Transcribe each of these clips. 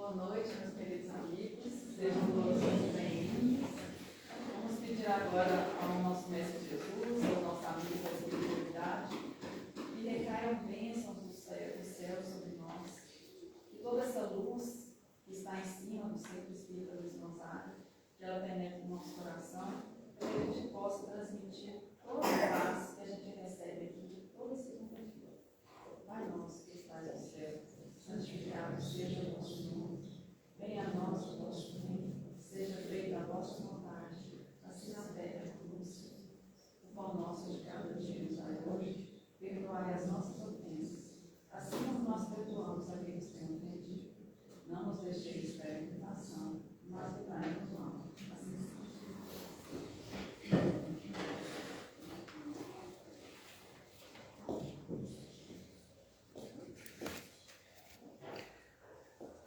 Boa noite, meus queridos amigos. Sejam todos muito bem-vindos. Vamos pedir agora ao nosso Mestre Jesus, ao nosso amigo da espiritualidade, que recaiam bênçãos do céu sobre nós. Que toda essa luz que está em cima do Centro Espírita Luiz Gonzaga, que ela penetre no nosso coração, para que a gente possa transmitir toda a paz que a gente recebe aqui, toda segunda-feira. Pai nosso que estás no céu, santificado seja o vosso nome. Venha a nós o vosso reino, seja feita a vossa vontade, assim na terra como no céu. O pão nosso de cada dia nos dai hoje, perdoai as nossas ofensas, assim como nós perdoamos a quem nos tem ofendido. Não nos deixeis cair em tentação, mas livrai-nos do mal. Assim seja.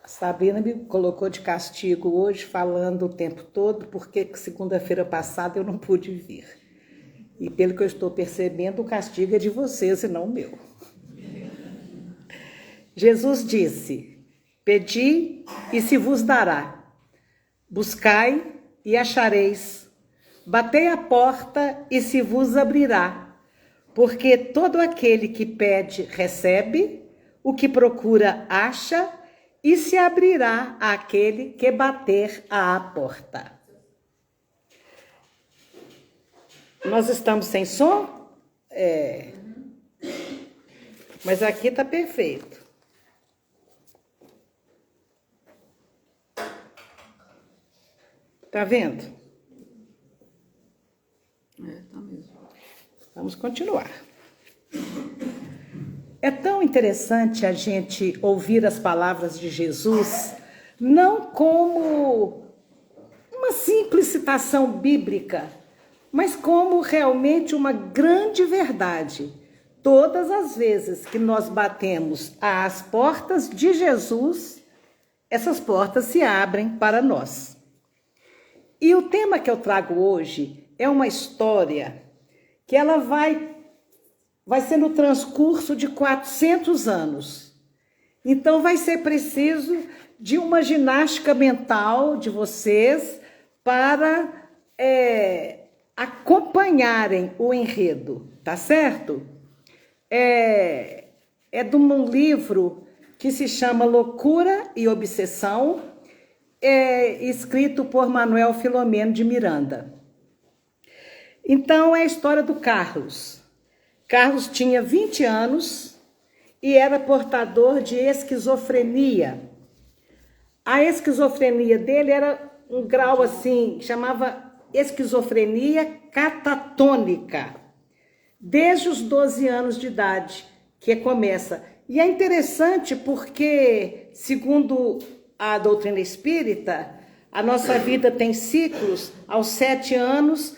Sabrina me colocou de castigo hoje, falando o tempo todo, porque segunda-feira passada eu não pude vir. E pelo que eu estou percebendo, o castigo é de vocês e não meu. Jesus disse: pedi e se vos dará, buscai e achareis, batei a porta e se vos abrirá, porque todo aquele que pede recebe, o que procura acha, e se abrirá àquele que bater à porta. Nós estamos sem som? Mas aqui está perfeito. Tá vendo? Tá mesmo. Vamos continuar. É tão interessante a gente ouvir as palavras de Jesus, não como uma simples citação bíblica, mas como realmente uma grande verdade. Todas as vezes que nós batemos às portas de Jesus, essas portas se abrem para nós. E o tema que eu trago hoje é uma história que ela vai ser no transcurso de 400 anos. Então vai ser preciso de uma ginástica mental de vocês para acompanharem o enredo, tá certo? É de um livro que se chama Loucura e Obsessão, escrito por Manuel Filomeno de Miranda. Então é a história do Carlos. Carlos tinha 20 anos e era portador de esquizofrenia. A esquizofrenia dele era um grau assim, chamava esquizofrenia catatônica, desde os 12 anos de idade que começa. E é interessante porque, segundo a doutrina espírita, a nossa vida tem ciclos. Aos 7 anos,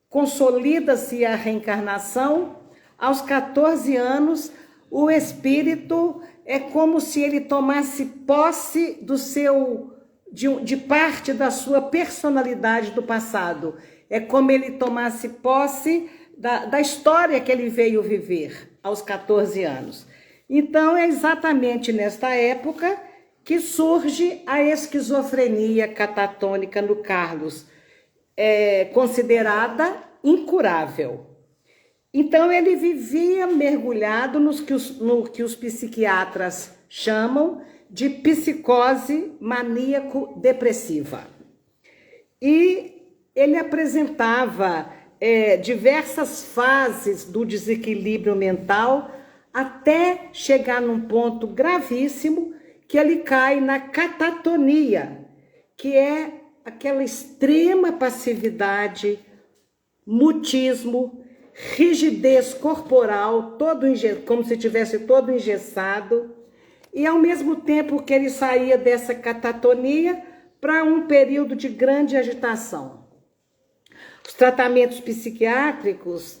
consolida-se a reencarnação. Aos 14 anos, o espírito é como se ele tomasse posse de parte da sua personalidade do passado. É como ele tomasse posse da história que ele veio viver aos 14 anos. Então, é exatamente nesta época que surge a esquizofrenia catatônica no Carlos, considerada incurável. Então, ele vivia mergulhado no que os psiquiatras chamam de psicose maníaco-depressiva. E ele apresentava diversas fases do desequilíbrio mental até chegar num ponto gravíssimo que ele cai na catatonia, que é aquela extrema passividade, mutismo, rigidez corporal, como se tivesse todo engessado, e ao mesmo tempo que ele saía dessa catatonia para um período de grande agitação. Os tratamentos psiquiátricos,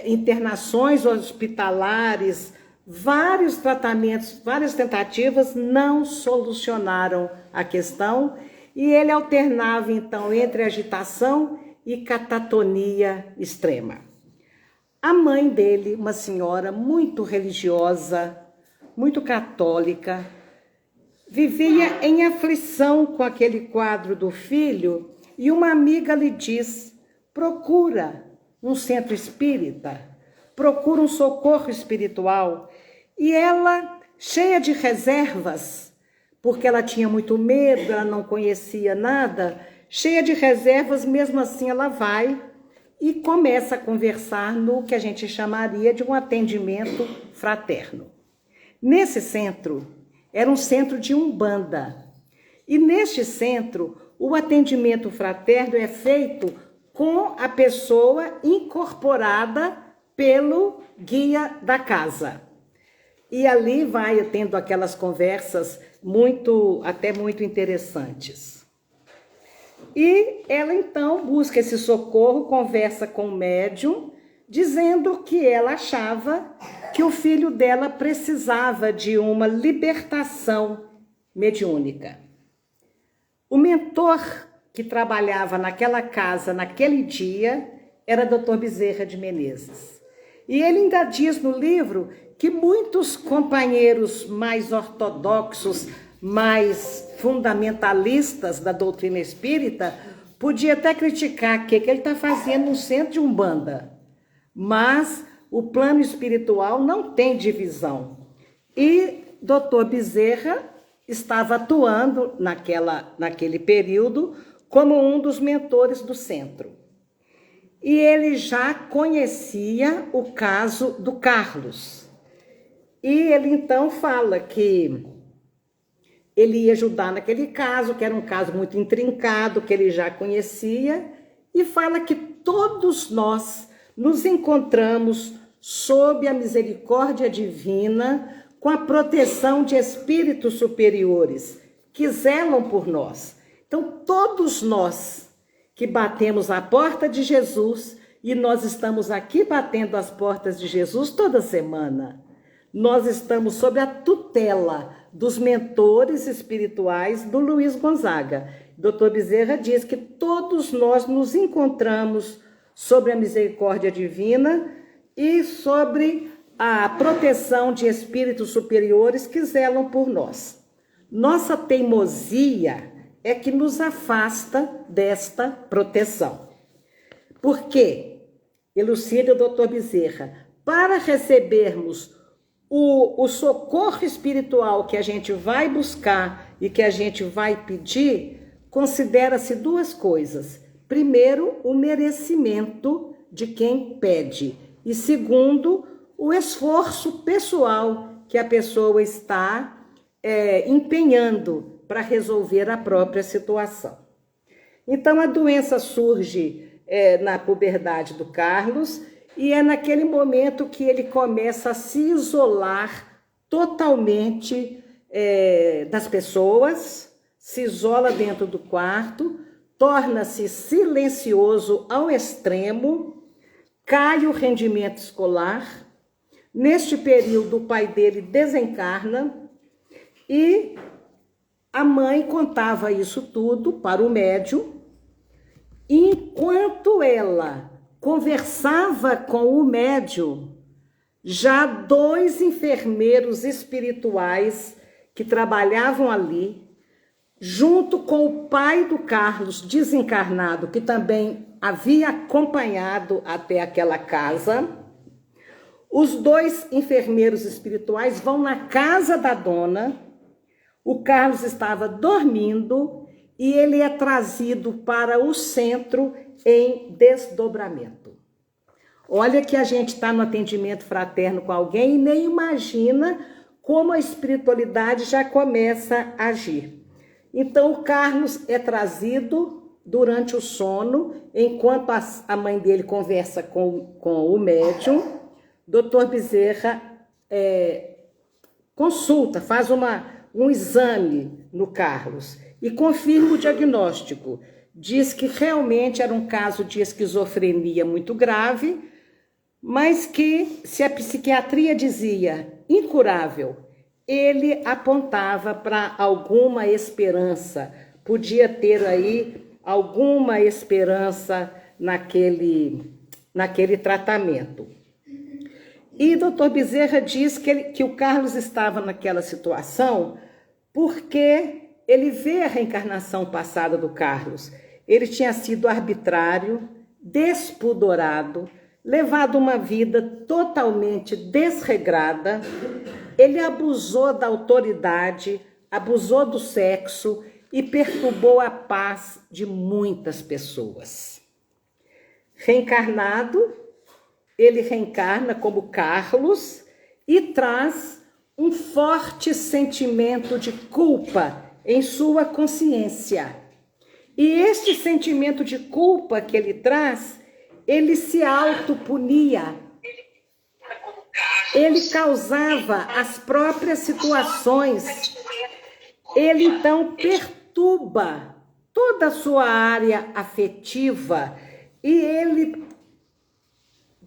internações hospitalares, vários tratamentos, várias tentativas não solucionaram a questão, e ele alternava então entre agitação e catatonia extrema. A mãe dele, uma senhora muito religiosa, muito católica, vivia em aflição com aquele quadro do filho e uma amiga lhe diz: procura um centro espírita, procura um socorro espiritual. E ela, cheia de reservas, porque ela tinha muito medo, ela não conhecia nada, cheia de reservas, mesmo assim ela vai e começa a conversar no que a gente chamaria de um atendimento fraterno. Nesse centro, era um centro de Umbanda. E neste centro, o atendimento fraterno é feito com a pessoa incorporada pelo guia da casa. E ali vai tendo aquelas conversas até muito interessantes. E ela então busca esse socorro, conversa com o médium, dizendo que ela achava que o filho dela precisava de uma libertação mediúnica. O mentor que trabalhava naquela casa naquele dia era Dr. Bezerra de Menezes. E ele ainda diz no livro que muitos companheiros mais ortodoxos, mais fundamentalistas da doutrina espírita, podia até criticar o que ele está fazendo no centro de Umbanda. Mas o plano espiritual não tem divisão. E Dr. Bezerra estava atuando naquele período como um dos mentores do centro. E ele já conhecia o caso do Carlos. E ele então fala que ele ia ajudar naquele caso, que era um caso muito intrincado, que ele já conhecia, e fala que todos nós nos encontramos sob a misericórdia divina, com a proteção de espíritos superiores que zelam por nós. Então, todos nós que batemos a porta de Jesus, e nós estamos aqui batendo as portas de Jesus toda semana, nós estamos sob a tutela dos mentores espirituais do Luiz Gonzaga. Dr. Bezerra diz que todos nós nos encontramos sobre a misericórdia divina e sobre a proteção de espíritos superiores que zelam por nós. Nossa teimosia é que nos afasta desta proteção. Por quê? Elucida o Dr. Bezerra. Para recebermos o socorro espiritual que a gente vai buscar e que a gente vai pedir, considera-se duas coisas. Primeiro, o merecimento de quem pede. E segundo, o esforço pessoal que a pessoa está empenhando para resolver a própria situação. Então, a doença surge na puberdade do Carlos e é naquele momento que ele começa a se isolar totalmente das pessoas, se isola dentro do quarto, torna-se silencioso ao extremo, cai o rendimento escolar. Neste período, o pai dele desencarna e a mãe contava isso tudo para o médium. Enquanto ela conversava com o médium, já 2 enfermeiros espirituais que trabalhavam ali, junto com o pai do Carlos desencarnado, que também havia acompanhado até aquela casa, os 2 enfermeiros espirituais vão na casa da dona. O Carlos estava dormindo e ele é trazido para o centro em desdobramento. Olha que a gente está no atendimento fraterno com alguém e nem imagina como a espiritualidade já começa a agir. Então o Carlos é trazido durante o sono, enquanto a mãe dele conversa com o médium. Dr. Bezerra consulta, faz um exame no Carlos e confirma o diagnóstico. Diz que realmente era um caso de esquizofrenia muito grave, mas que, se a psiquiatria dizia incurável, ele apontava para alguma esperança, podia ter aí alguma esperança naquele tratamento. E Dr. Bezerra diz que o Carlos estava naquela situação porque ele vê a reencarnação passada do Carlos. Ele tinha sido arbitrário, despudorado, levado uma vida totalmente desregrada. Ele abusou da autoridade, abusou do sexo e perturbou a paz de muitas pessoas. Reencarnado, ele reencarna como Carlos e traz um forte sentimento de culpa em sua consciência. E este sentimento de culpa que ele traz, ele se autopunia. Ele causava as próprias situações. Ele então perturba toda a sua área afetiva e ele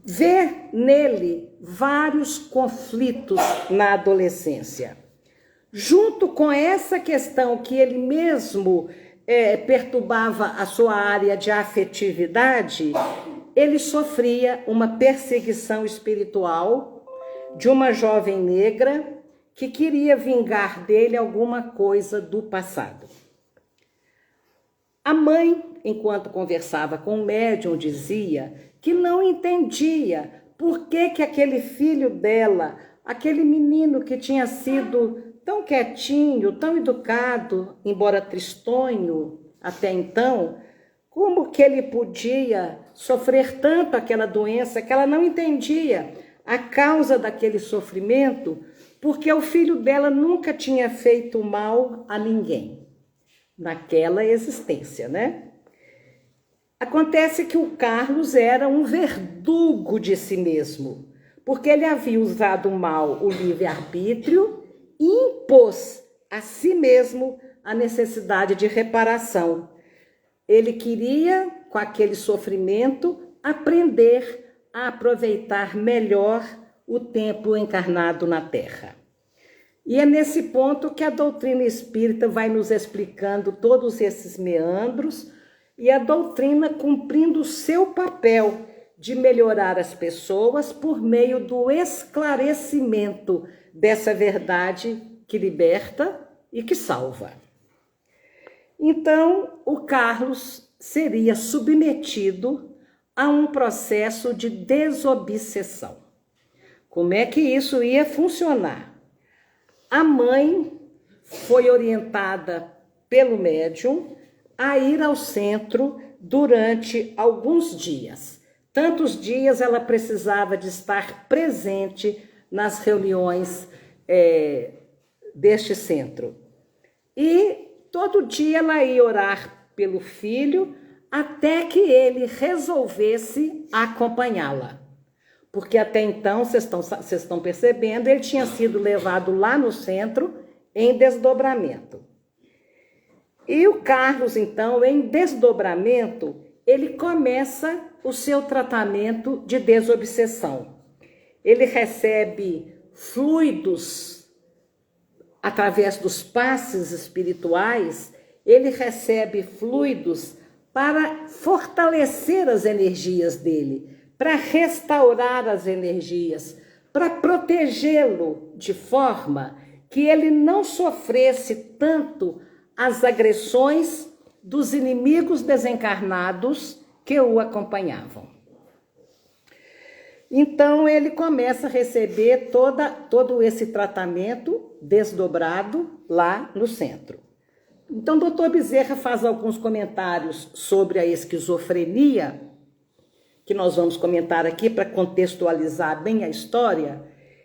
vê nele vários conflitos na adolescência. Junto com essa questão que ele mesmo perturbava a sua área de afetividade, ele sofria uma perseguição espiritual de uma jovem negra que queria vingar dele alguma coisa do passado. A mãe, enquanto conversava com o médium, dizia que não entendia por que aquele filho dela, aquele menino que tinha sido tão quietinho, tão educado, embora tristonho até então, como que ele podia sofrer tanto aquela doença que ela não entendia a causa daquele sofrimento, porque o filho dela nunca tinha feito mal a ninguém naquela existência, né? Acontece que o Carlos era um verdugo de si mesmo, porque ele havia usado mal o livre-arbítrio e impôs a si mesmo a necessidade de reparação. Ele queria, com aquele sofrimento, aprender a aproveitar melhor o tempo encarnado na Terra. E é nesse ponto que a doutrina espírita vai nos explicando todos esses meandros e a doutrina cumprindo o seu papel de melhorar as pessoas por meio do esclarecimento dessa verdade que liberta e que salva. Então, o Carlos seria submetido a um processo de desobsessão. Como é que isso ia funcionar? A mãe foi orientada pelo médium a ir ao centro durante alguns dias. Tantos dias ela precisava de estar presente nas reuniões deste centro. E todo dia ela ia orar pelo filho até que ele resolvesse acompanhá-la. Porque até então, vocês estão percebendo, ele tinha sido levado lá no centro em desdobramento. E o Carlos, então, em desdobramento, ele começa o seu tratamento de desobsessão. Ele recebe fluidos através dos passes espirituais, ele recebe fluidos para fortalecer as energias dele, para restaurar as energias, para protegê-lo de forma que ele não sofresse tanto as agressões dos inimigos desencarnados que o acompanhavam. Então ele começa a receber todo esse tratamento desdobrado lá no centro. Então, o Dr. Bezerra faz alguns comentários sobre a esquizofrenia, que nós vamos comentar aqui para contextualizar bem a história.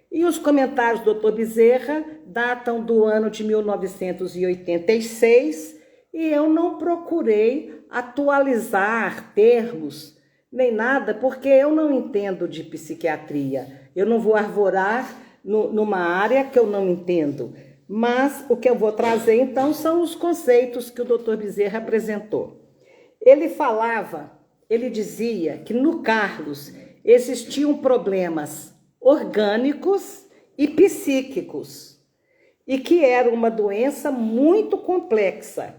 E os comentários do Dr. Bezerra datam do ano de 1986 e eu não procurei atualizar termos nem nada, porque eu não entendo de psiquiatria. Eu não vou arvorar numa área que eu não entendo. Mas o que eu vou trazer, então, são os conceitos que o Dr. Bezerra apresentou. Ele dizia que no Carlos existiam problemas orgânicos e psíquicos, e que era uma doença muito complexa,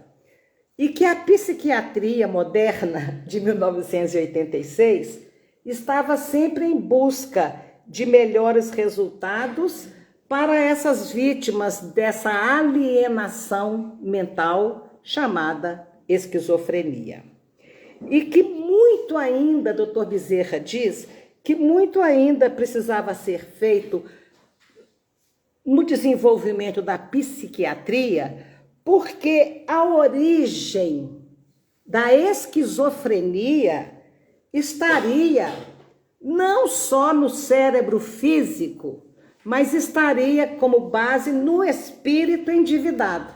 e que a psiquiatria moderna de 1986 estava sempre em busca de melhores resultados para essas vítimas dessa alienação mental chamada esquizofrenia. E que muito ainda, Dr. Bezerra diz, que muito ainda precisava ser feito no desenvolvimento da psiquiatria, porque a origem da esquizofrenia estaria não só no cérebro físico, mas estaria como base no espírito endividado.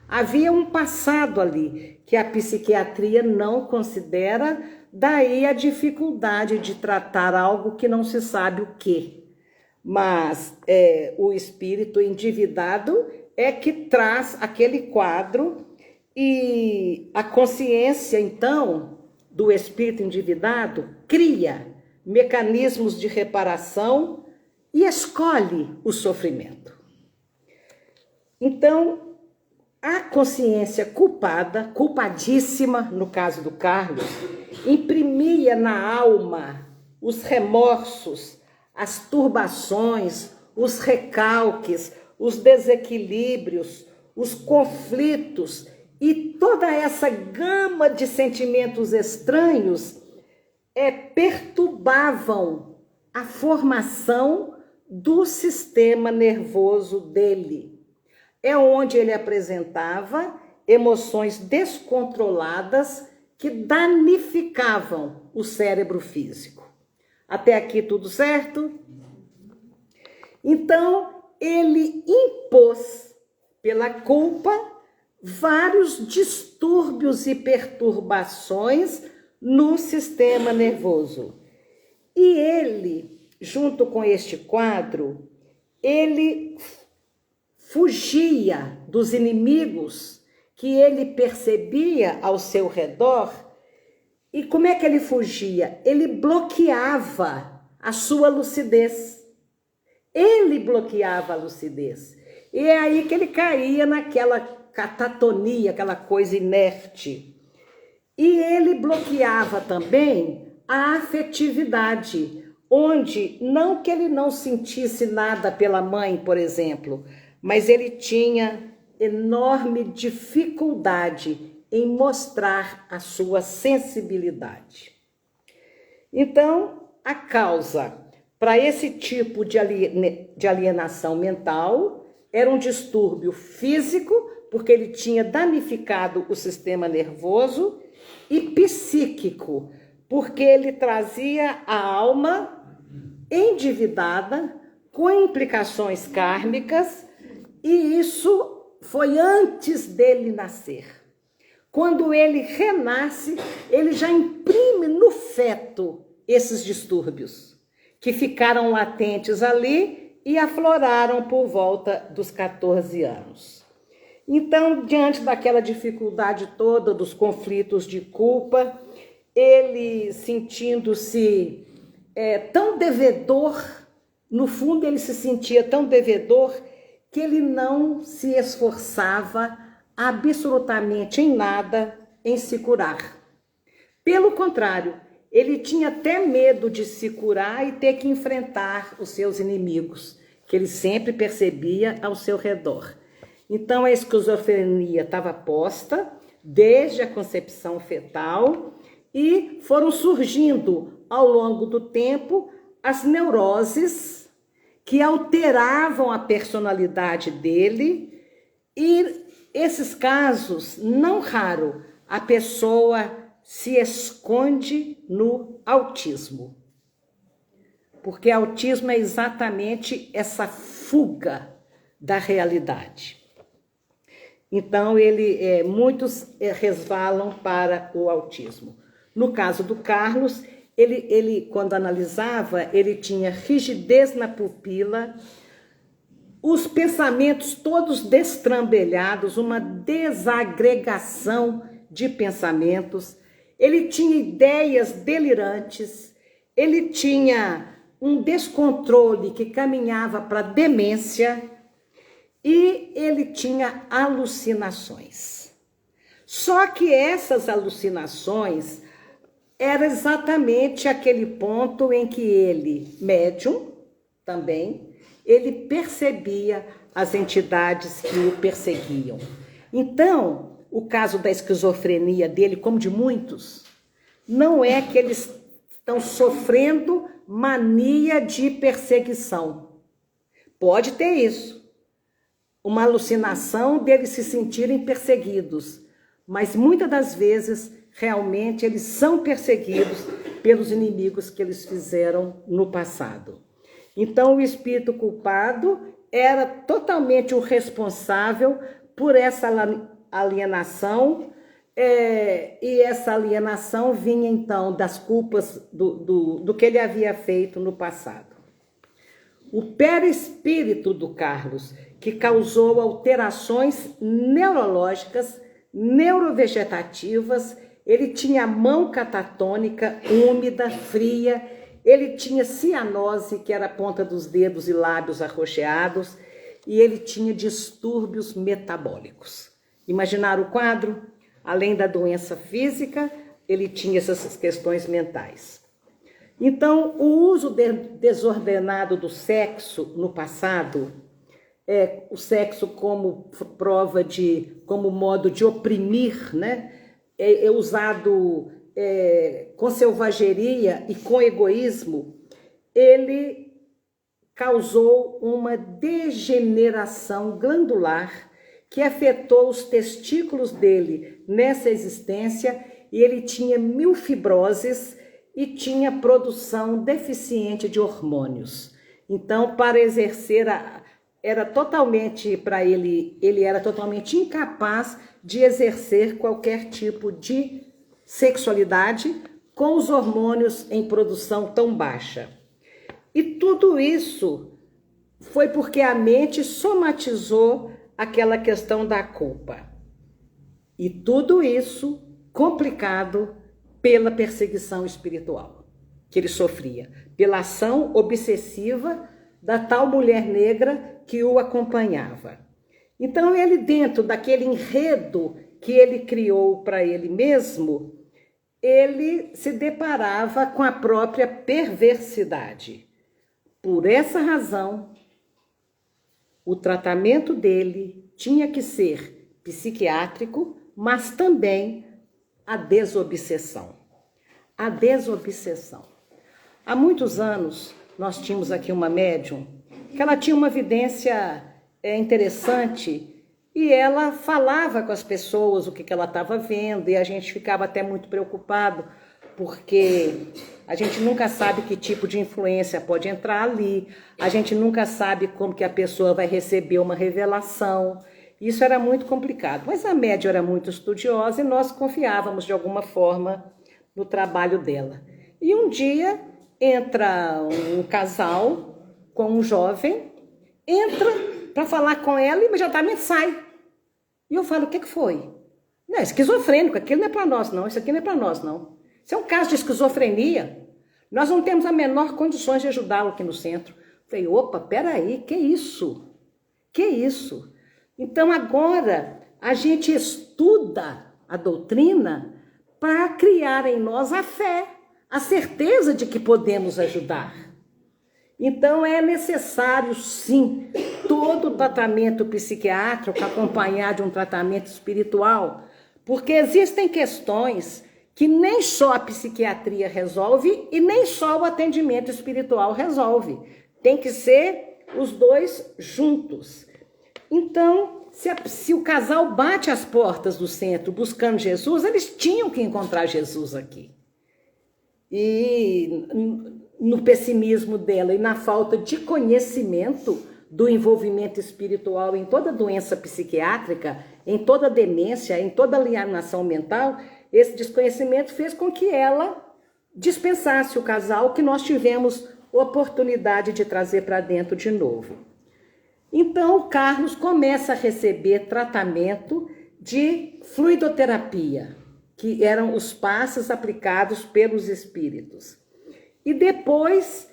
Havia um passado ali que a psiquiatria não considera, daí a dificuldade de tratar algo que não se sabe o quê. Mas o espírito endividado é que traz aquele quadro e a consciência, então, do espírito endividado cria mecanismos de reparação e escolhe o sofrimento. Então, a consciência culpada, culpadíssima, no caso do Carlos, imprimia na alma os remorsos, as turbações, os recalques, os desequilíbrios, os conflitos e toda essa gama de sentimentos estranhos perturbavam a formação do sistema nervoso dele. É onde ele apresentava emoções descontroladas que danificavam o cérebro físico. Até aqui tudo certo? Então, ele impôs, pela culpa, vários distúrbios e perturbações no sistema nervoso. E ele, junto com este quadro, ele fugia dos inimigos que ele percebia ao seu redor. E como é que ele fugia? Ele bloqueava a sua lucidez. Ele bloqueava a lucidez. E é aí que ele caía naquela catatonia, aquela coisa inerte. E ele bloqueava também a afetividade, onde não que ele não sentisse nada pela mãe, por exemplo, mas ele tinha enorme dificuldade em mostrar a sua sensibilidade. Então, a causa para esse tipo de alienação mental era um distúrbio físico, porque ele tinha danificado o sistema nervoso, e psíquico, porque ele trazia a alma endividada, com implicações kármicas, e isso foi antes dele nascer. Quando ele renasce, ele já imprime no feto esses distúrbios, que ficaram latentes ali e afloraram por volta dos 14 anos. Então, diante daquela dificuldade toda, dos conflitos de culpa, ele sentindo-se tão devedor, no fundo ele se sentia tão devedor, que ele não se esforçava absolutamente em nada em se curar. Pelo contrário, ele tinha até medo de se curar e ter que enfrentar os seus inimigos, que ele sempre percebia ao seu redor. Então, a esquizofrenia estava posta desde a concepção fetal e foram surgindo ao longo do tempo as neuroses que alteravam a personalidade dele, e esses casos, não raro, a pessoa se esconde no autismo. Porque autismo é exatamente essa fuga da realidade. Então, muitos resvalam para o autismo. No caso do Carlos, ele quando analisava, ele tinha rigidez na pupila, os pensamentos todos destrambelhados, uma desagregação de pensamentos, ele tinha ideias delirantes, ele tinha um descontrole que caminhava para a demência, e ele tinha alucinações. Só que essas alucinações era exatamente aquele ponto em que ele, médium também, ele percebia as entidades que o perseguiam. Então, o caso da esquizofrenia dele, como de muitos, não é que eles estão sofrendo mania de perseguição. Pode ter isso, uma alucinação deles se sentirem perseguidos, mas muitas das vezes, realmente, eles são perseguidos pelos inimigos que eles fizeram no passado. Então, o espírito culpado era totalmente o responsável por essa alienação, e essa alienação vinha, então, das culpas do que ele havia feito no passado. O perispírito do Carlos, que causou alterações neurológicas, neurovegetativas, ele tinha a mão catatônica, úmida, fria, ele tinha cianose, que era a ponta dos dedos e lábios arroxeados, e ele tinha distúrbios metabólicos. Imaginaram o quadro? Além da doença física, ele tinha essas questões mentais. Então, o uso desordenado do sexo no passado, o sexo como prova como modo de oprimir, né? É usado com selvageria e com egoísmo, ele causou uma degeneração glandular que afetou os testículos dele nessa existência, e ele tinha milfibroses e tinha produção deficiente de hormônios. Então, para exercer, era totalmente, para ele era totalmente incapaz de exercer qualquer tipo de sexualidade com os hormônios em produção tão baixa. E tudo isso foi porque a mente somatizou aquela questão da culpa. E tudo isso complicado pela perseguição espiritual que ele sofria, pela ação obsessiva da tal mulher negra que o acompanhava. Então, ele, dentro daquele enredo que ele criou para ele mesmo, ele se deparava com a própria perversidade. Por essa razão, o tratamento dele tinha que ser psiquiátrico, mas também a desobsessão. A desobsessão. Há muitos anos, nós tínhamos aqui uma médium, que ela tinha uma vidência interessante, e ela falava com as pessoas o que ela estava vendo, e a gente ficava até muito preocupado, porque a gente nunca sabe que tipo de influência pode entrar ali, a gente nunca sabe como que a pessoa vai receber uma revelação. Isso era muito complicado, mas a médium era muito estudiosa e nós confiávamos de alguma forma no trabalho dela. E um dia entra um casal com um jovem, entra para falar com ela e imediatamente sai. E eu falo, o que foi? Não, é esquizofrênico, aquilo não é para nós não, isso aqui não é para nós não. Isso é um caso de esquizofrenia. Nós não temos a menor condições de ajudá-lo aqui no centro. Falei, opa, peraí, que isso? Que isso? Então agora a gente estuda a doutrina para criar em nós a fé, a certeza de que podemos ajudar. Então é necessário, sim, todo o tratamento psiquiátrico acompanhado de um tratamento espiritual, porque existem questões que nem só a psiquiatria resolve e nem só o atendimento espiritual resolve. Tem que ser os dois juntos. Então, se o casal bate as portas do centro buscando Jesus, eles tinham que encontrar Jesus aqui. E no pessimismo dela e na falta de conhecimento do envolvimento espiritual em toda doença psiquiátrica, em toda demência, em toda alienação mental, esse desconhecimento fez com que ela dispensasse o casal, que nós tivemos oportunidade de trazer para dentro de novo. Então, o Carlos começa a receber tratamento de fluidoterapia, que eram os passos aplicados pelos espíritos. E depois,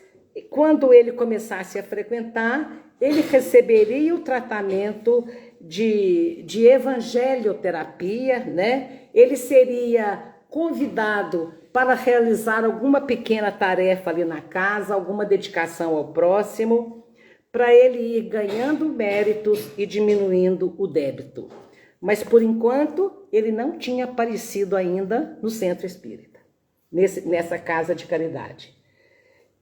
quando ele começasse a frequentar, ele receberia o tratamento de evangelioterapia, né? Ele seria convidado para realizar alguma pequena tarefa ali na casa, alguma dedicação ao próximo, para ele ir ganhando méritos e diminuindo o débito. Mas, por enquanto, ele não tinha aparecido ainda no centro espírita, nessa casa de caridade.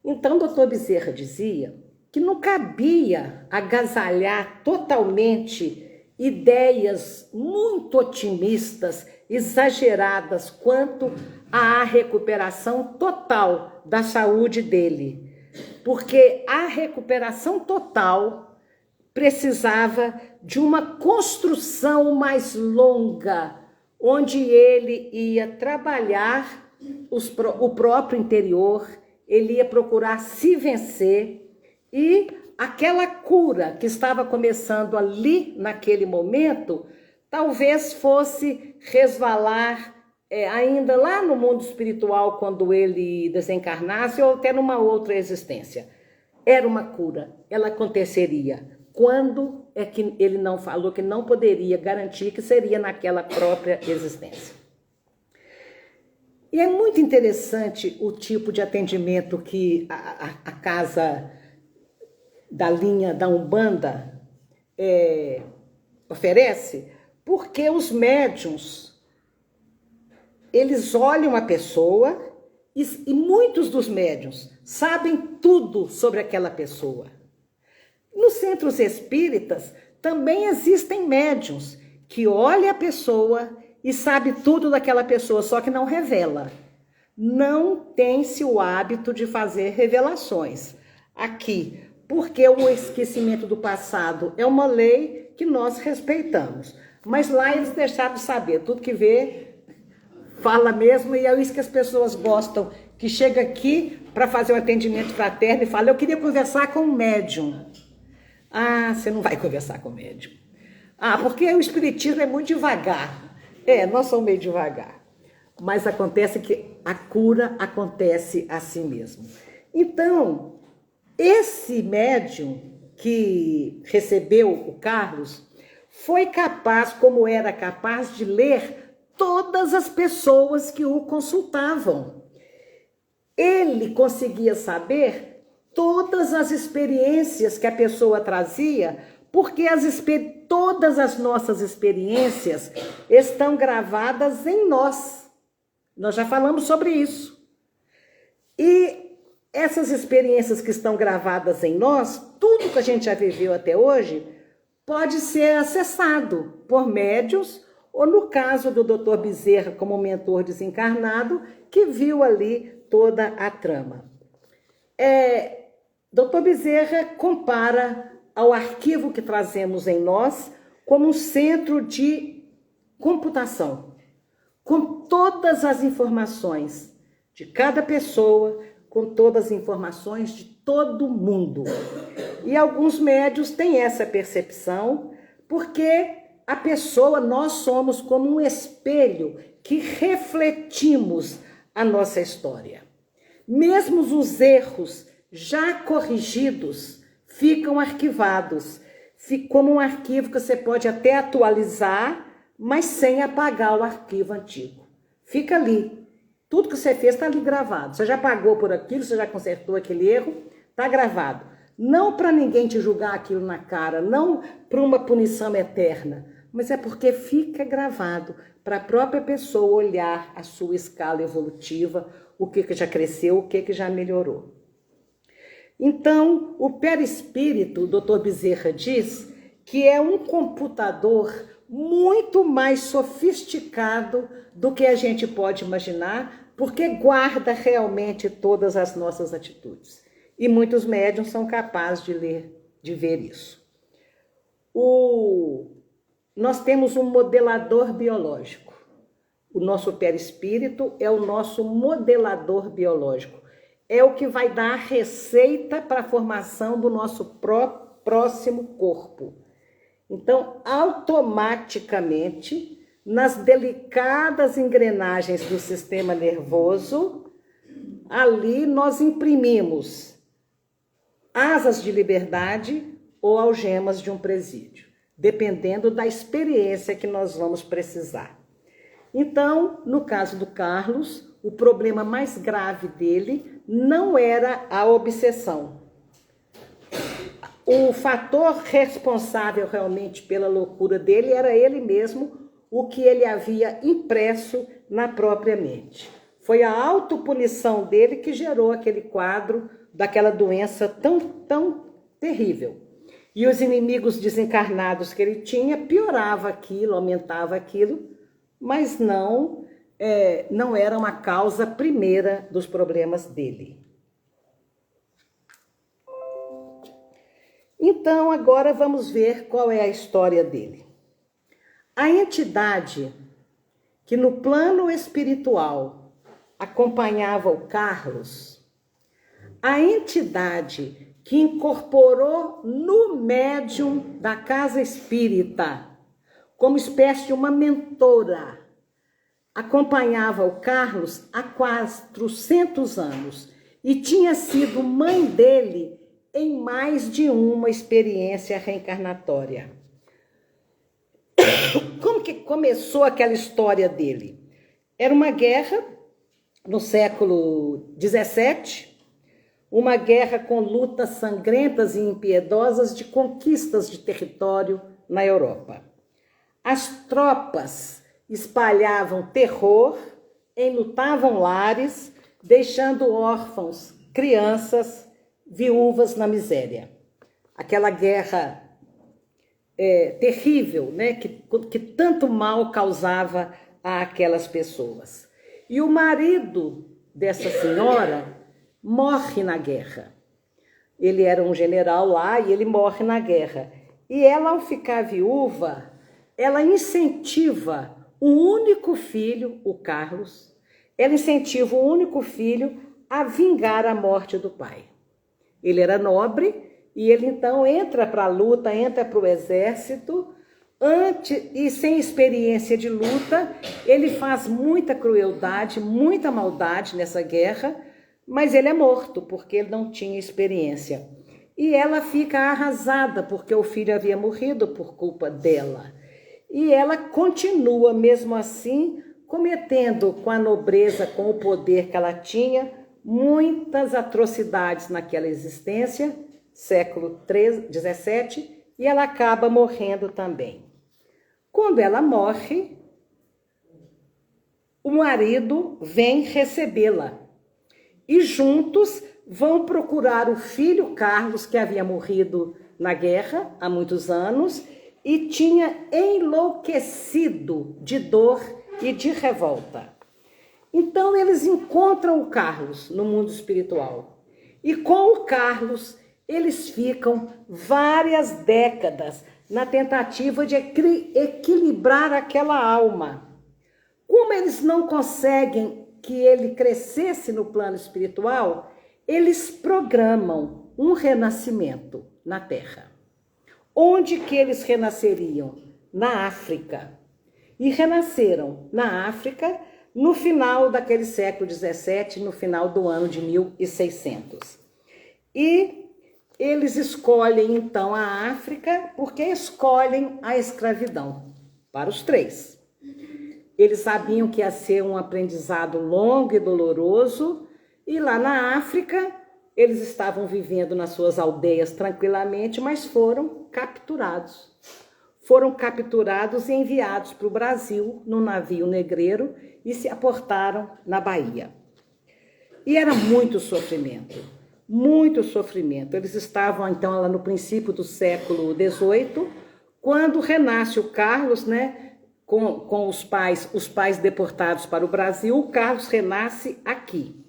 Então, o doutor Bezerra dizia que não cabia agasalhar totalmente ideias muito otimistas, exageradas quanto à recuperação total da saúde dele, porque a recuperação total precisava de uma construção mais longa, onde ele ia trabalhar o próprio interior, ele ia procurar se vencer, e aquela cura que estava começando ali naquele momento, talvez fosse resvalar ainda lá no mundo espiritual quando ele desencarnasse, ou até numa outra existência. Era uma cura, ela aconteceria. Quando é que ele não falou que não poderia garantir que seria naquela própria existência? E é muito interessante o tipo de atendimento que a casa da linha da Umbanda oferece, porque os médiuns, eles olham a pessoa e muitos dos médiuns sabem tudo sobre aquela pessoa. Nos centros espíritas também existem médiuns que olham a pessoa e sabem tudo daquela pessoa, só que não revela. Não tem-se o hábito de fazer revelações aqui, porque o esquecimento do passado é uma lei que nós respeitamos. Mas lá eles deixaram de saber, tudo que vê, fala mesmo, e é isso que as pessoas gostam, que chega aqui para fazer um atendimento fraterno e fala, eu queria conversar com um médium. Ah, você não vai conversar com o médium. Ah, porque o espiritismo é muito devagar. Nós somos meio devagar. Mas acontece que a cura acontece assim mesmo. Então, esse médium que recebeu o Carlos foi capaz, como era capaz, de ler todas as pessoas que o consultavam. Ele conseguia saber todas as experiências que a pessoa trazia, porque todas as nossas experiências estão gravadas em nós. Nós já falamos sobre isso. E essas experiências que estão gravadas em nós, tudo que a gente já viveu até hoje, pode ser acessado por médiuns, ou no caso do Dr. Bezerra, como mentor desencarnado, que viu ali toda a trama. Dr. Bezerra compara ao arquivo que trazemos em nós como um centro de computação, com todas as informações de cada pessoa, com todas as informações de todo mundo. E alguns médiuns têm essa percepção, porque a pessoa, nós somos como um espelho que refletimos a nossa história. Mesmo os erros já corrigidos ficam arquivados, como um arquivo que você pode até atualizar, mas sem apagar o arquivo antigo. Fica ali. Tudo que você fez está ali gravado. Você já pagou por aquilo, você já consertou aquele erro, está gravado. Não para ninguém te julgar aquilo na cara, não para uma punição eterna, mas é porque fica gravado para a própria pessoa olhar a sua escala evolutiva, o que já cresceu, o que já melhorou. Então, o perispírito, o Dr. Bezerra diz que é um computador muito mais sofisticado do que a gente pode imaginar, porque guarda realmente todas as nossas atitudes. E muitos médiuns são capazes de ver isso. Nós temos um modelador biológico. O nosso perispírito é o nosso modelador biológico. É o que vai dar a receita para a formação do nosso próximo corpo. Então, automaticamente, nas delicadas engrenagens do sistema nervoso, ali nós imprimimos asas de liberdade ou algemas de um presídio, dependendo da experiência que nós vamos precisar. Então, no caso do Carlos, o problema mais grave dele não era a obsessão. o fator responsável realmente pela loucura dele era ele mesmo, o que ele havia impresso na própria mente. Foi a autopunição dele que gerou aquele quadro daquela doença tão terrível. E os inimigos desencarnados que ele tinha piorava aquilo, aumentava aquilo, mas não era uma causa primeira dos problemas dele. Então, agora vamos ver qual é a história dele. A entidade que no plano espiritual acompanhava o Carlos, a entidade que incorporou no médium da casa espírita, como espécie de uma mentora, acompanhava o Carlos há 400 anos e tinha sido mãe dele em mais de uma experiência reencarnatória. Como que começou aquela história dele? Era uma guerra no século XVII, uma guerra com lutas sangrentas e impiedosas de conquistas de território na Europa. As tropas espalhavam terror, enlutavam lares, deixando órfãos, crianças, viúvas na miséria. Aquela guerra terrível, né, que tanto mal causava a aquelas pessoas. E o marido dessa senhora morre na guerra. Ele era um general lá e ele morre na guerra. E ela, ao ficar viúva, ela incentiva o único filho, o Carlos, ela incentiva o único filho a vingar a morte do pai. Ele era nobre e ele então entra para a luta, entra para o exército, e sem experiência de luta, ele faz muita crueldade, muita maldade nessa guerra, mas ele é morto porque ele não tinha experiência. E ela fica arrasada porque o filho havia morrido por culpa dela. E ela continua mesmo assim, cometendo com a nobreza, com o poder que ela tinha, muitas atrocidades naquela existência, século XVII, e ela acaba morrendo também. Quando ela morre, o marido vem recebê-la e juntos vão procurar o filho Carlos, que havia morrido na guerra há muitos anos e tinha enlouquecido de dor e de revolta. Então eles encontram o Carlos no mundo espiritual e com o Carlos eles ficam várias décadas na tentativa de equilibrar aquela alma. Como eles não conseguem que ele crescesse no plano espiritual, eles programam um renascimento na Terra. Onde que eles renasceriam? Na África. E renasceram na África no final daquele século XVII, no final do ano de 1600. E eles escolhem então a África porque escolhem a escravidão para os três. Eles sabiam que ia ser um aprendizado longo e doloroso, e lá na África eles estavam vivendo nas suas aldeias tranquilamente, mas foram capturados. Foram capturados e enviados para o Brasil num navio negreiro e se aportaram na Bahia. E era muito sofrimento, muito sofrimento. Eles estavam então lá no princípio do século XVIII, quando renasce o Carlos, né? Com os pais deportados para o Brasil, o Carlos renasce aqui.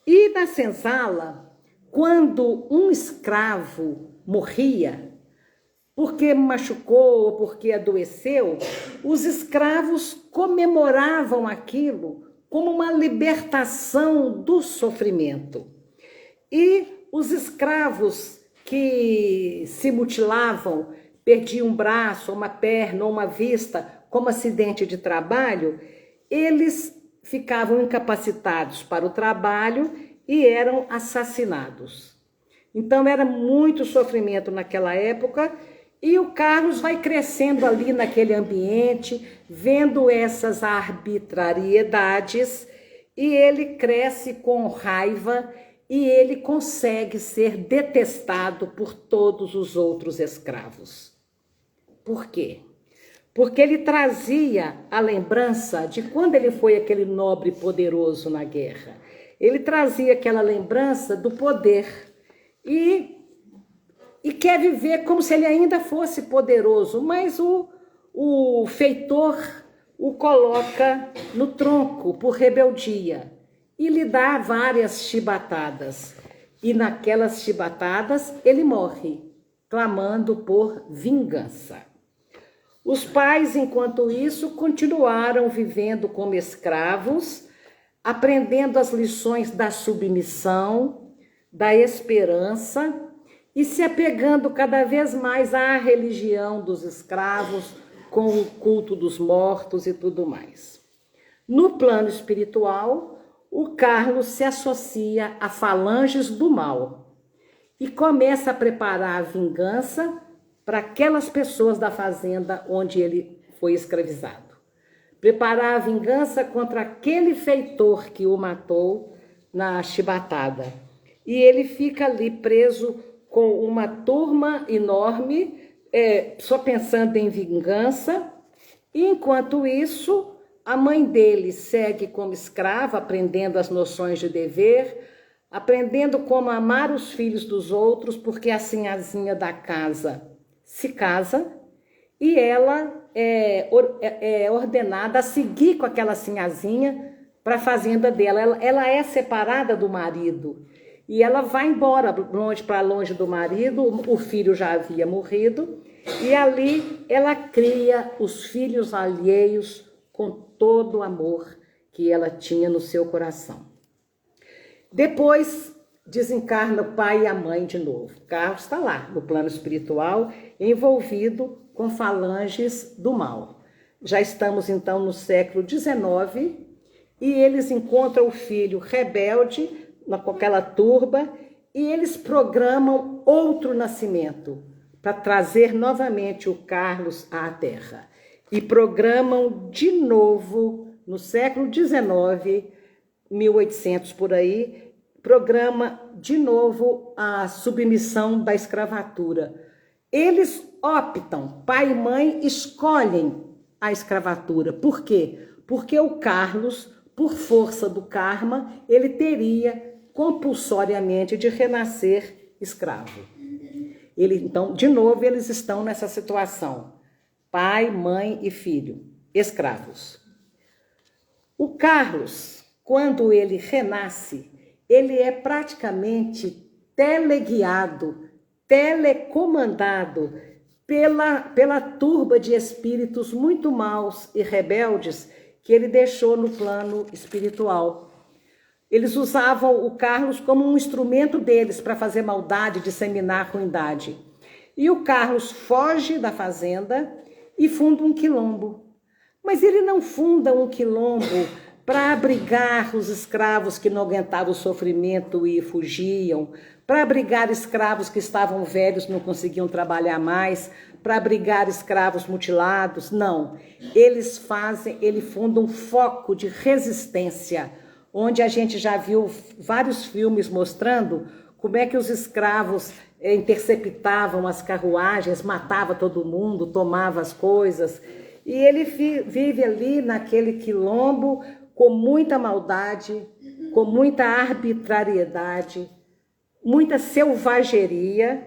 E na senzala, quando um escravo morria, porque machucou ou porque adoeceu, os escravos comemoravam aquilo como uma libertação do sofrimento. E os escravos que se mutilavam, perdiam um braço, uma perna ou uma vista, como acidente de trabalho, eles ficavam incapacitados para o trabalho e eram assassinados. Então era muito sofrimento naquela época e o Carlos vai crescendo ali naquele ambiente, vendo essas arbitrariedades, e ele cresce com raiva e ele consegue ser detestado por todos os outros escravos. Por quê? Porque ele trazia a lembrança de quando ele foi aquele nobre poderoso na guerra. Ele trazia aquela lembrança do poder e quer viver como se ele ainda fosse poderoso, mas o feitor o coloca no tronco por rebeldia e lhe dá várias chibatadas. E naquelas chibatadas ele morre, clamando por vingança. Os pais, enquanto isso, continuaram vivendo como escravos, aprendendo as lições da submissão, da esperança e se apegando cada vez mais à religião dos escravos, com o culto dos mortos e tudo mais. No plano espiritual, o Carlos se associa a falanges do mal e começa a preparar a vingança para aquelas pessoas da fazenda onde ele foi escravizado. Preparar a vingança contra aquele feitor que o matou na chibatada. E ele fica ali preso com uma turma enorme, só pensando em vingança. E enquanto isso, a mãe dele segue como escrava, aprendendo as noções de dever, aprendendo como amar os filhos dos outros, porque a sinhazinha da casa se casa e ela é ordenada a seguir com aquela sinhazinha para a fazenda dela. Ela é separada do marido e ela vai embora para longe do marido. O filho já havia morrido e ali ela cria os filhos alheios com todo o amor que ela tinha no seu coração. Depois desencarna o pai e a mãe de novo. Carlos está lá no plano espiritual, envolvido com falanges do mal. Já estamos então no século XIX e eles encontram o filho rebelde com aquela turba e eles programam outro nascimento para trazer novamente o Carlos à Terra. E programam de novo no século XIX, 1800 por aí, programa de novo a submissão da escravatura. Eles optam, pai e mãe escolhem a escravatura. Por quê? Porque o Carlos, por força do karma, ele teria compulsoriamente de renascer escravo. Então, de novo, eles estão nessa situação. Pai, mãe e filho, escravos. O Carlos, quando ele renasce, ele é praticamente teleguiado, telecomandado pela turba de espíritos muito maus e rebeldes que ele deixou no plano espiritual. Eles usavam o Carlos como um instrumento deles para fazer maldade, disseminar ruindade. E o Carlos foge da fazenda e funda um quilombo. Mas ele não funda um quilombo para abrigar os escravos que não aguentavam o sofrimento e fugiam, para abrigar escravos que estavam velhos, não conseguiam trabalhar mais, para abrigar escravos mutilados. Não, ele funda um foco de resistência, onde a gente já viu vários filmes mostrando como é que os escravos interceptavam as carruagens, matava todo mundo, tomava as coisas. E ele vive ali naquele quilombo com muita maldade, com muita arbitrariedade, muita selvageria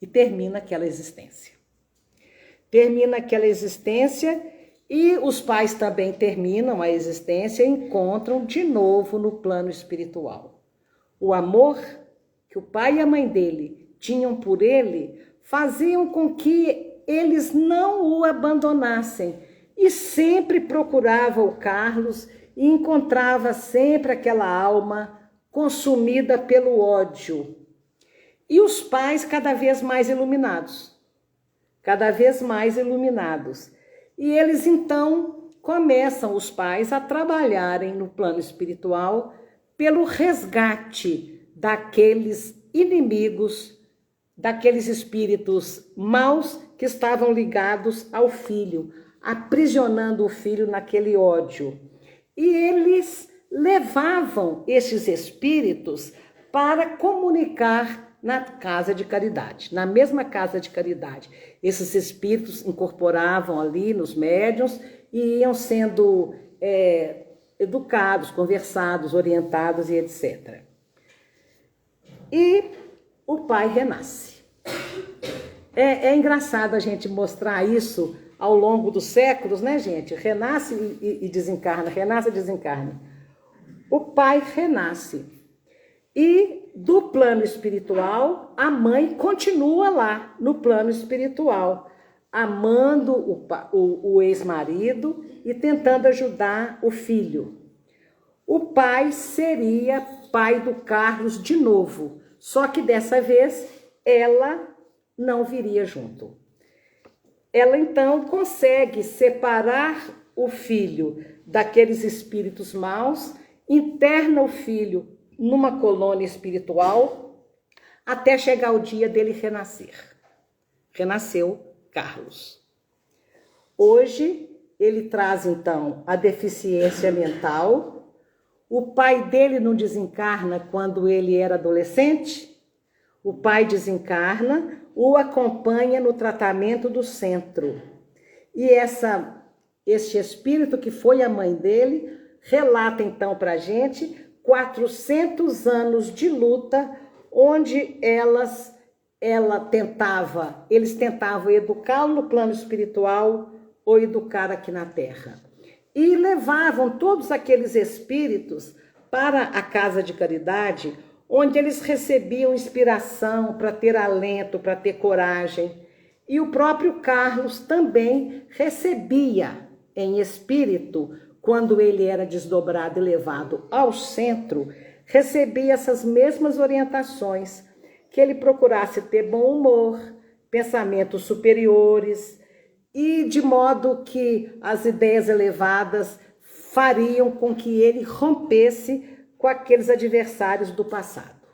e termina aquela existência. Termina aquela existência e os pais também terminam a existência e encontram de novo no plano espiritual. O amor que o pai e a mãe dele tinham por ele faziam com que eles não o abandonassem e sempre procurava o Carlos e encontrava sempre aquela alma consumida pelo ódio. E os pais cada vez mais iluminados. Cada vez mais iluminados. E eles então começam, os pais, a trabalharem no plano espiritual pelo resgate daqueles inimigos, daqueles espíritos maus que estavam ligados ao filho, aprisionando o filho naquele ódio. E eles levavam esses espíritos para comunicar na casa de caridade, na mesma casa de caridade. Esses espíritos incorporavam ali nos médiuns e iam sendo educados, conversados, orientados e etc. E o pai renasce. É engraçado a gente mostrar isso ao longo dos séculos, né, gente? Renasce e desencarna, renasce e desencarna. O pai renasce. E do plano espiritual, a mãe continua lá no plano espiritual, amando o ex-marido e tentando ajudar o filho. O pai seria pai do Carlos de novo, só que dessa vez ela não viria junto. Ela então consegue separar o filho daqueles espíritos maus, interna o filho numa colônia espiritual, até chegar o dia dele renascer. Renasceu Carlos. Hoje, ele traz, então, a deficiência mental. O pai dele não desencarna quando ele era adolescente. O pai desencarna, o acompanha no tratamento do centro. E este espírito, que foi a mãe dele, relata, então, para a gente 400 anos de luta, onde eles tentavam educá-lo no plano espiritual ou educar aqui na Terra. E levavam todos aqueles espíritos para a casa de caridade, onde eles recebiam inspiração para ter alento, para ter coragem. E o próprio Carlos também recebia em espírito, quando ele era desdobrado e levado ao centro, recebia essas mesmas orientações, que ele procurasse ter bom humor, pensamentos superiores, e de modo que as ideias elevadas fariam com que ele rompesse com aqueles adversários do passado.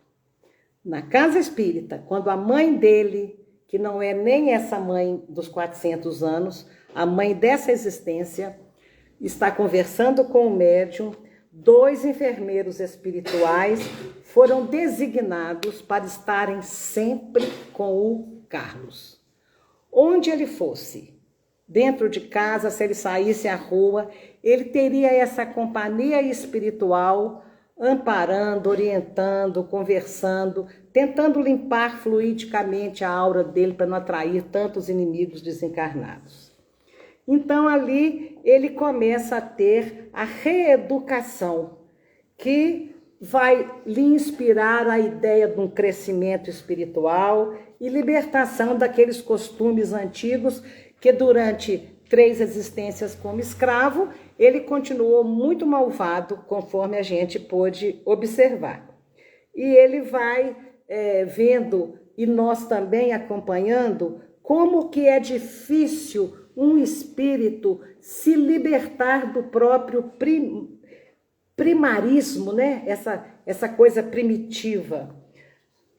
Na casa espírita, quando a mãe dele, que não é nem essa mãe dos 400 anos, a mãe dessa existência, está conversando com o médium, 2 enfermeiros espirituais foram designados para estarem sempre com o Carlos. Onde ele fosse, dentro de casa, se ele saísse à rua, ele teria essa companhia espiritual, amparando, orientando, conversando, tentando limpar fluidicamente a aura dele para não atrair tantos inimigos desencarnados. Então, ali, ele começa a ter a reeducação, que vai lhe inspirar a ideia de um crescimento espiritual e libertação daqueles costumes antigos que, durante 3 existências como escravo, ele continuou muito malvado, conforme a gente pôde observar. E ele vai vendo, e nós também acompanhando, como que é difícil um espírito se libertar do próprio primarismo, né? Essa coisa primitiva.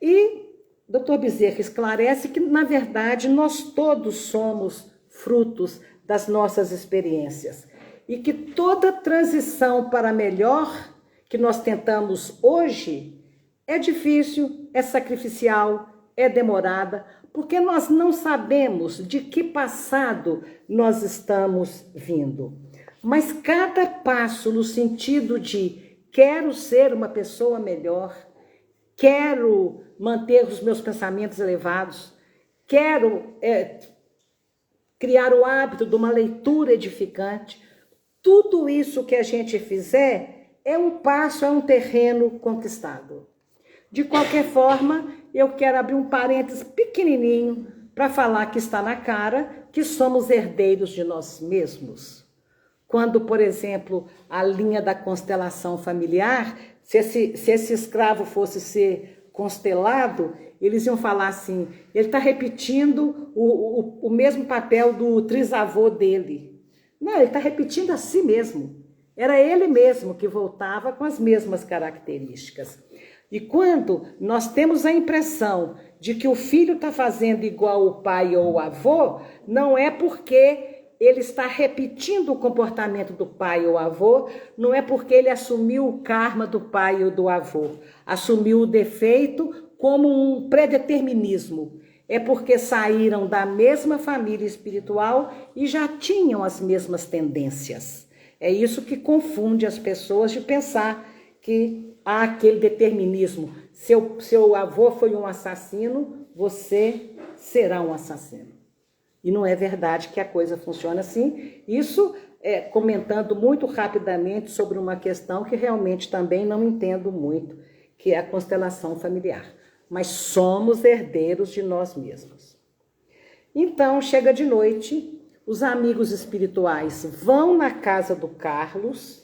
E Dr. Bezerra esclarece que, na verdade, nós todos somos frutos das nossas experiências e que toda transição para melhor que nós tentamos hoje é difícil, é sacrificial, é demorada, porque nós não sabemos de que passado nós estamos vindo. Mas cada passo no sentido de quero ser uma pessoa melhor, quero manter os meus pensamentos elevados, quero criar o hábito de uma leitura edificante, tudo isso que a gente fizer é um passo, é um terreno conquistado. De qualquer forma, eu quero abrir um parênteses pequenininho para falar que está na cara que somos herdeiros de nós mesmos. Quando, por exemplo, a linha da constelação familiar, se esse escravo fosse ser constelado, eles iam falar assim, ele está repetindo o mesmo papel do trisavô dele. Não, ele está repetindo a si mesmo. Era ele mesmo que voltava com as mesmas características. E quando nós temos a impressão de que o filho está fazendo igual o pai ou o avô, não é porque ele está repetindo o comportamento do pai ou avô, não é porque ele assumiu o karma do pai ou do avô, assumiu o defeito como um predeterminismo. É porque saíram da mesma família espiritual e já tinham as mesmas tendências. É isso que confunde as pessoas de pensar que há aquele determinismo. Seu avô foi um assassino, você será um assassino. E não é verdade que a coisa funciona assim. Isso comentando muito rapidamente sobre uma questão que realmente também não entendo muito, que é a constelação familiar. Mas somos herdeiros de nós mesmos. Então, chega de noite, os amigos espirituais vão na casa do Carlos,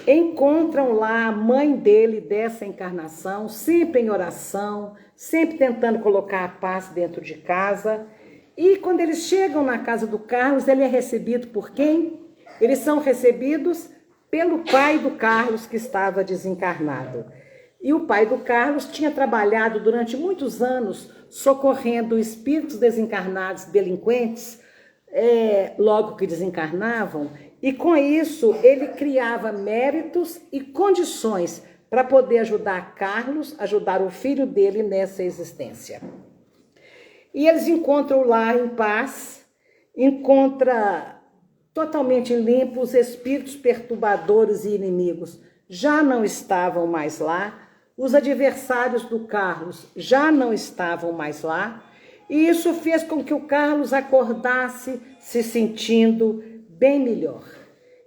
encontram lá a mãe dele dessa encarnação, sempre em oração, sempre tentando colocar a paz dentro de casa. E quando eles chegam na casa do Carlos, ele é recebido por quem? Eles são recebidos pelo pai do Carlos, que estava desencarnado. E o pai do Carlos tinha trabalhado durante muitos anos socorrendo espíritos desencarnados, delinquentes, logo que desencarnavam, e com isso ele criava méritos e condições para poder ajudar Carlos, ajudar o filho dele nessa existência. E eles encontram lá em paz, encontra totalmente limpos, os espíritos perturbadores e inimigos já não estavam mais lá, os adversários do Carlos já não estavam mais lá, e isso fez com que o Carlos acordasse se sentindo bem melhor.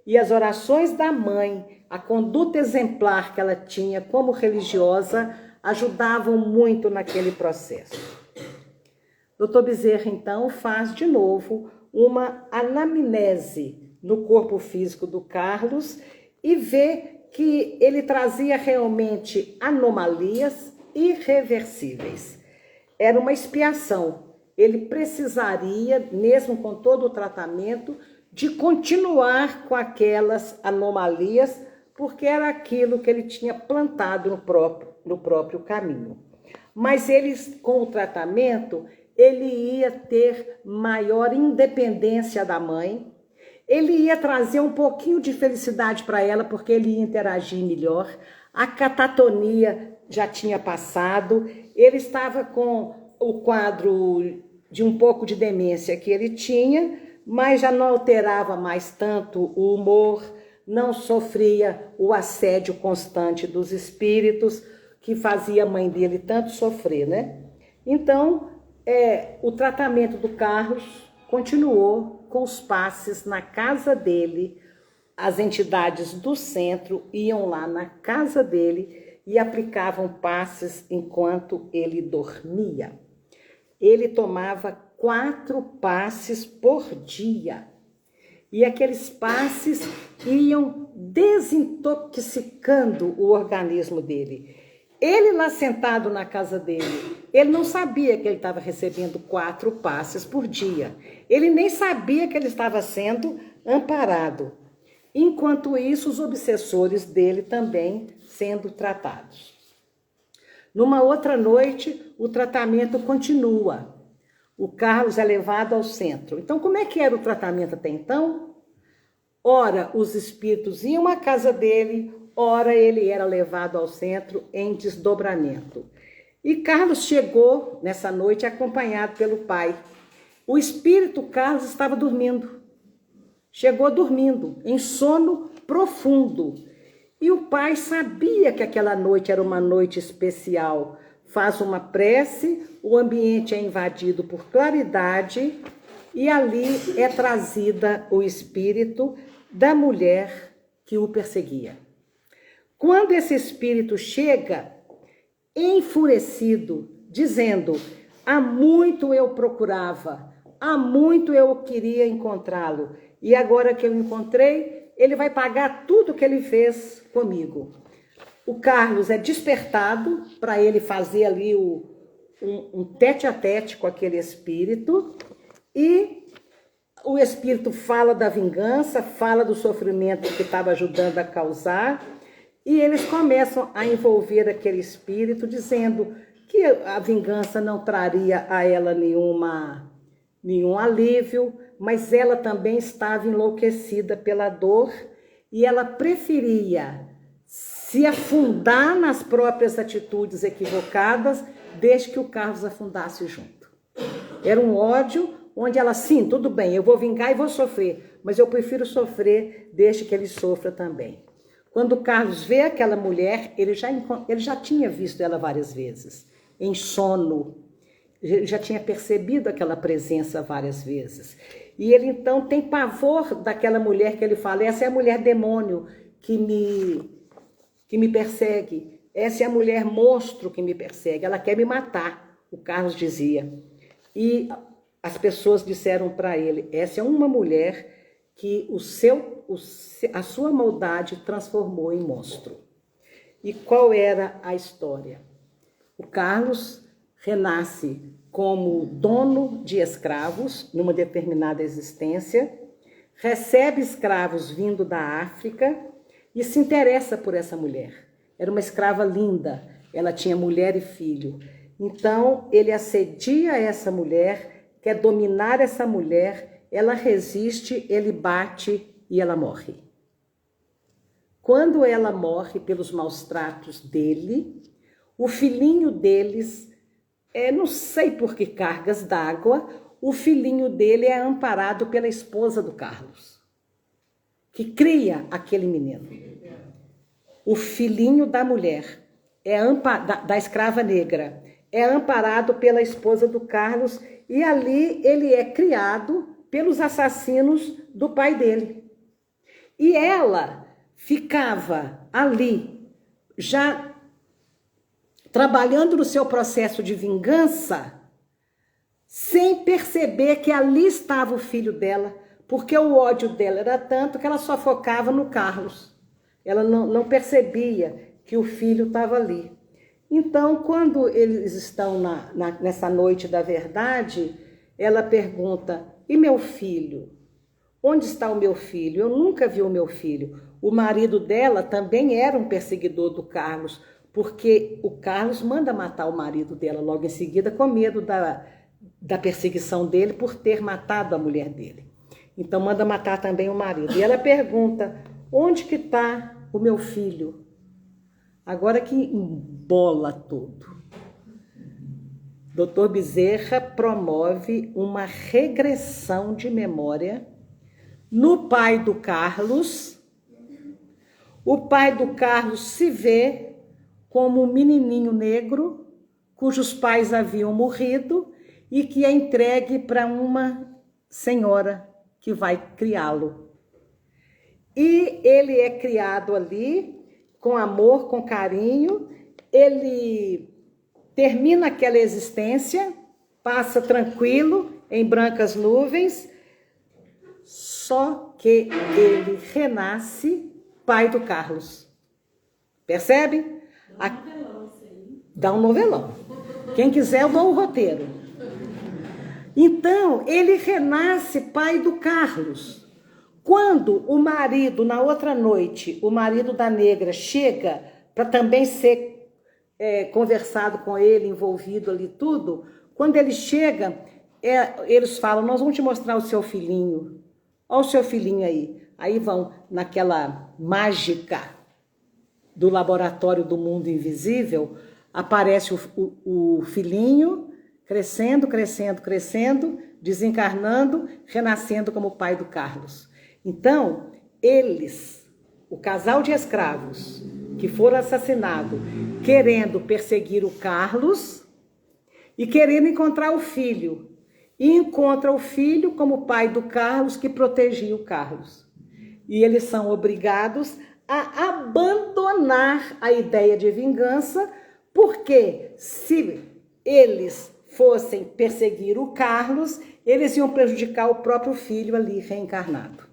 E as orações da mãe, a conduta exemplar que ela tinha como religiosa, ajudavam muito naquele processo. Dr. Bezerra, então, faz de novo uma anamnese no corpo físico do Carlos e vê que ele trazia realmente anomalias irreversíveis. Era uma expiação. Ele precisaria, mesmo com todo o tratamento, de continuar com aquelas anomalias, porque era aquilo que ele tinha plantado no próprio caminho. Mas eles, com o tratamento, ele ia ter maior independência da mãe, ele ia trazer um pouquinho de felicidade para ela, porque ele ia interagir melhor, a catatonia já tinha passado, ele estava com o quadro de um pouco de demência que ele tinha, mas já não alterava mais tanto o humor, não sofria o assédio constante dos espíritos, que fazia a mãe dele tanto sofrer, né? Então, o tratamento do Carlos continuou com os passes na casa dele. As entidades do centro iam lá na casa dele e aplicavam passes enquanto ele dormia. Ele tomava 4 passes por dia. E aqueles passes iam desintoxicando o organismo dele. Ele lá sentado na casa dele, ele não sabia que ele estava recebendo 4 passes por dia. Ele nem sabia que ele estava sendo amparado. Enquanto isso, os obsessores dele também sendo tratados. Numa outra noite, o tratamento continua. O Carlos é levado ao centro. Então, como é que era o tratamento até então? Ora, os espíritos iam à casa dele, ora ele era levado ao centro em desdobramento. E Carlos chegou nessa noite acompanhado pelo pai. O espírito Carlos estava dormindo. Chegou dormindo, em sono profundo. E o pai sabia que aquela noite era uma noite especial. Faz uma prece, o ambiente é invadido por claridade e ali é trazida o espírito da mulher que o perseguia. Quando esse espírito chega, enfurecido, dizendo: há muito eu procurava, há muito eu queria encontrá-lo, e agora que eu encontrei, ele vai pagar tudo que ele fez comigo. O Carlos é despertado para ele fazer ali um tete-a-tete com aquele espírito, e o espírito fala da vingança, fala do sofrimento que estava ajudando a causar, e eles começam a envolver aquele espírito, dizendo que a vingança não traria a ela nenhum alívio, mas ela também estava enlouquecida pela dor e ela preferia se afundar nas próprias atitudes equivocadas desde que o Carlos afundasse junto. Era um ódio onde ela, sim, tudo bem, eu vou vingar e vou sofrer, mas eu prefiro sofrer desde que ele sofra também. Quando o Carlos vê aquela mulher, ele já tinha visto ela várias vezes, em sono. Ele já tinha percebido aquela presença várias vezes. E ele então tem pavor daquela mulher que ele fala, essa é a mulher demônio que me persegue. Essa é a mulher monstro que me persegue. Ela quer me matar, o Carlos dizia. E as pessoas disseram para ele, essa é uma mulher que a sua maldade transformou em monstro. E qual era a história? O Carlos renasce como dono de escravos numa determinada existência, recebe escravos vindo da África e se interessa por essa mulher. Era uma escrava linda, ela tinha mulher e filho. Então ele assedia essa mulher, quer dominar essa mulher, ela resiste, ele bate e ela morre. Quando ela morre pelos maus tratos dele, o filhinho deles, não sei por que cargas d'água, o filhinho dele é amparado pela esposa do Carlos, que cria aquele menino. O filhinho da mulher, da escrava negra, é amparado pela esposa do Carlos e ali ele é criado pelos assassinos do pai dele. E ela ficava ali, já trabalhando no seu processo de vingança, sem perceber que ali estava o filho dela, porque o ódio dela era tanto que ela só focava no Carlos. Ela não percebia que o filho estava ali. Então, quando eles estão nessa noite da verdade, ela pergunta, e meu filho? Onde está o meu filho? Eu nunca vi o meu filho. O marido dela também era um perseguidor do Carlos, porque o Carlos manda matar o marido dela logo em seguida, com medo da perseguição dele por ter matado a mulher dele. Então manda matar também o marido. E ela pergunta, onde que está o meu filho? Agora que embola tudo. Dr. Bezerra promove uma regressão de memória no pai do Carlos. O pai do Carlos se vê como um menininho negro, cujos pais haviam morrido e que é entregue para uma senhora que vai criá-lo. E ele é criado ali com amor, com carinho, ele termina aquela existência, passa tranquilo, em brancas nuvens, só que ele renasce pai do Carlos. Percebe? Dá um novelão. Quem quiser, eu dou o roteiro. Então, ele renasce pai do Carlos. Quando o marido, na outra noite, o marido da negra chega para também ser conversado com ele, envolvido ali tudo, quando ele chega, eles falam, nós vamos te mostrar o seu filhinho. Olha o seu filhinho aí. Aí vão naquela mágica do laboratório do mundo invisível, aparece o filhinho crescendo, crescendo, crescendo, desencarnando, renascendo como pai do Carlos. Então, eles, o casal de escravos que foram assassinados, querendo perseguir o Carlos e querendo encontrar o filho. E encontra o filho como pai do Carlos que protegia o Carlos. E eles são obrigados a abandonar a ideia de vingança, porque se eles fossem perseguir o Carlos, eles iam prejudicar o próprio filho ali reencarnado.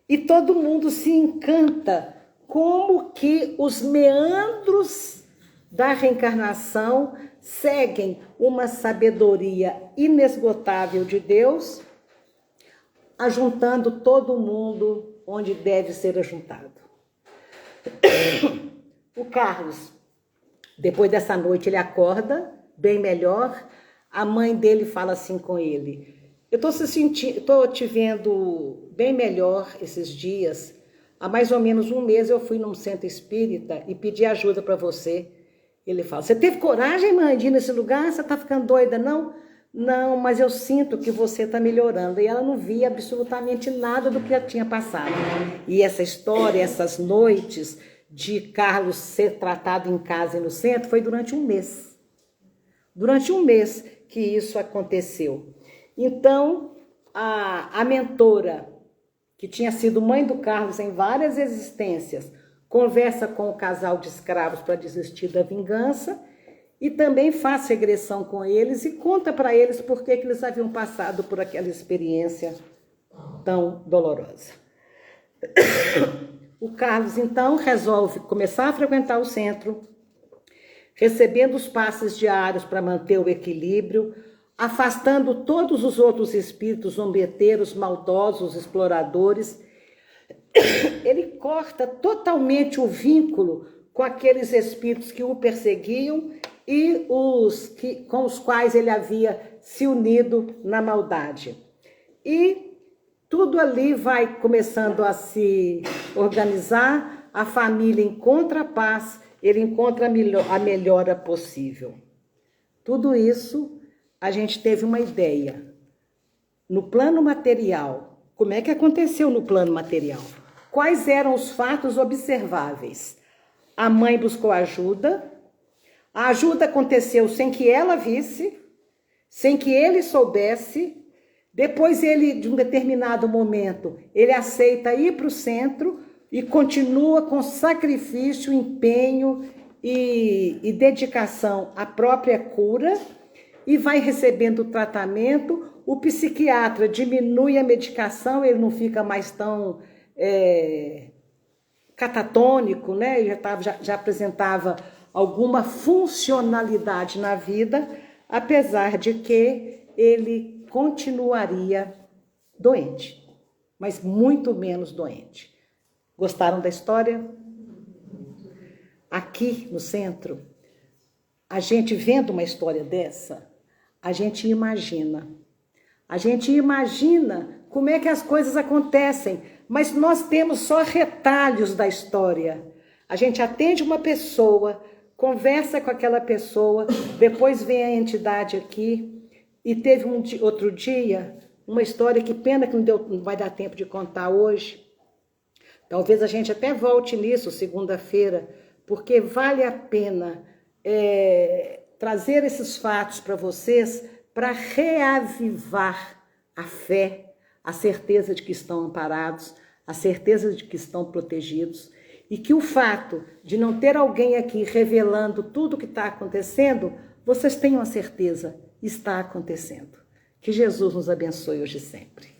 E todo mundo se encanta como que os meandros da reencarnação seguem uma sabedoria inesgotável de Deus, ajuntando todo mundo onde deve ser ajuntado. O Carlos, depois dessa noite, ele acorda bem melhor. A mãe dele fala assim com ele, Eu estou te vendo bem melhor esses dias. Há mais ou menos um mês eu fui num centro espírita e pedi ajuda para você. Ele fala, você teve coragem, mãe, de ir nesse lugar? Você está ficando doida, não? Não, mas eu sinto que você está melhorando. E ela não via absolutamente nada do que já tinha passado. E essa história, essas noites de Carlos ser tratado em casa e no centro, foi durante um mês. Durante um mês que isso aconteceu. Então, a mentora, que tinha sido mãe do Carlos em várias existências, conversa com o casal de escravos para desistir da vingança e também faz regressão com eles e conta para eles por que eles haviam passado por aquela experiência tão dolorosa. O Carlos, então, resolve começar a frequentar o centro, recebendo os passes diários para manter o equilíbrio, afastando todos os outros espíritos zombeteiros, maldosos, exploradores. Ele corta totalmente o vínculo com aqueles espíritos que o perseguiam e com os quais ele havia se unido na maldade. E tudo ali vai começando a se organizar, a família encontra a paz, ele encontra a melhora possível. Tudo isso a gente teve uma ideia. No plano material, como é que aconteceu no plano material? Quais eram os fatos observáveis? A mãe buscou ajuda, a ajuda aconteceu sem que ela visse, sem que ele soubesse. Depois ele, de um determinado momento, ele aceita ir para o centro e continua com sacrifício, empenho e dedicação à própria cura e vai recebendo tratamento. O psiquiatra diminui a medicação, ele não fica mais tão catatônico, né? Já apresentava alguma funcionalidade na vida, apesar de que ele continuaria doente, mas muito menos doente. Gostaram da história? Aqui no centro, a gente vendo uma história dessa, a gente imagina. A gente imagina como é que as coisas acontecem, mas nós temos só retalhos da história. A gente atende uma pessoa, conversa com aquela pessoa, depois vem a entidade aqui. E teve outro dia uma história, que pena que não vai dar tempo de contar hoje. Talvez a gente até volte nisso segunda-feira, porque vale a pena trazer esses fatos para vocês, para reavivar a fé, a certeza de que estão amparados, a certeza de que estão protegidos, e que o fato de não ter alguém aqui revelando tudo o que está acontecendo, vocês tenham a certeza, está acontecendo. Que Jesus nos abençoe hoje e sempre.